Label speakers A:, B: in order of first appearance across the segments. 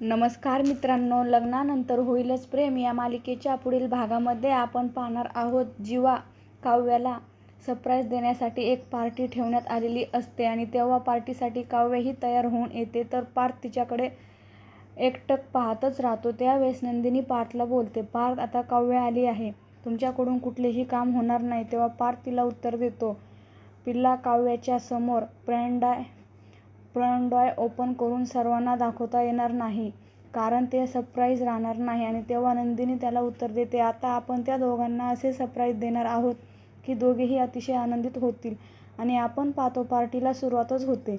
A: नमस्कार मित्रांनो, लग्नानंतर होईलच प्रेम या मालिकेच्या पुढील भागामध्ये आपण पाहणार आहोत. जीवा काव्याला सरप्राईज देण्यासाठी एक पार्टी ठेवण्यात आलेली असते आणि तेव्हा पार्टीसाठी काव्यही तयार होऊन येते, तर पार्थ तिच्याकडे एकटक पाहतच राहतो. त्यावेळेस नंदिनी पार्थला बोलते, पार्थ, आता काव्य आली आहे, तुमच्याकडून कुठलेही काम होणार नाही. तेव्हा पार्थ तिला उत्तर देतो, पिल्ला, काव्याच्या समोर फ्रंट डॉय ओपन करून सर्वांना दाखवता येणार नाही, कारण ते सरप्राईज राहणार नाही. आणि तेव्हा नंदिनी त्याला उत्तर देते, आता आपण त्या दोघांना असे सरप्राईज देणार आहोत की दोघेही अतिशय आनंदित होतील. आणि आपण पाहतो पार्टीला सुरुवातच होते.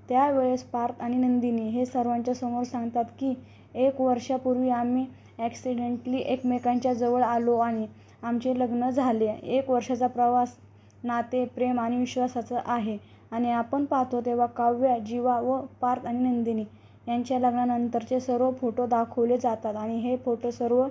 A: त्यावेळेस पार्थ आणि नंदिनी हे सर्वांच्या समोर सांगतात की 1 वर्षापूर्वी आम्ही ॲक्सिडेंटली एकमेकांच्या जवळ आलो आणि आमचे लग्न झाले. 1 वर्षाचा प्रवास नाते, प्रेम आणि विश्वासाचा आहे. आणि आपण पाहतो तेव्हा काव्य, जीवा व पार्थ आणि नंदिनी यांच्या लग्नानंतरचे सर्व फोटो दाखवले जातात आणि हे फोटो सर्व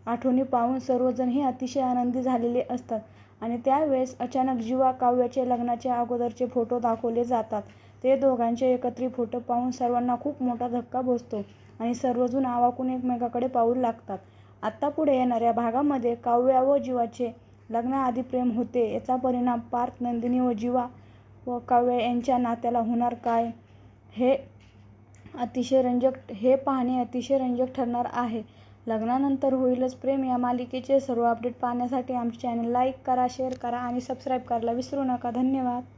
A: आठवणी पाहून सर्वजणही अतिशय आनंदी झालेले असतात. आणि त्यावेळेस अचानक जीवा काव्याचे लग्नाच्या अगोदरचे फोटो दाखवले जातात. ते दोघांचे एकत्रित फोटो पाहून सर्वांना खूप मोठा धक्का बसतो आणि सर्वजण आवाकून एकमेकाकडे पाहू लागतात. आता पुढे येणाऱ्या भागामध्ये काव्य व जीवाचे लग्नाआधी प्रेम होते, याचा परिणाम पार्थ, नंदिनी व जीवा व काव्य यांच्या नात्याला होणार काय, हे पाहणे अतिशय रंजक ठरणार आहे. लग्नानंतर होईलच प्रेम या मालिकेचे सर्व अपडेट पाहण्यासाठी आमचे चॅनल लाईक करा, शेअर करा आणि सबस्क्राईब करायला विसरू नका. धन्यवाद.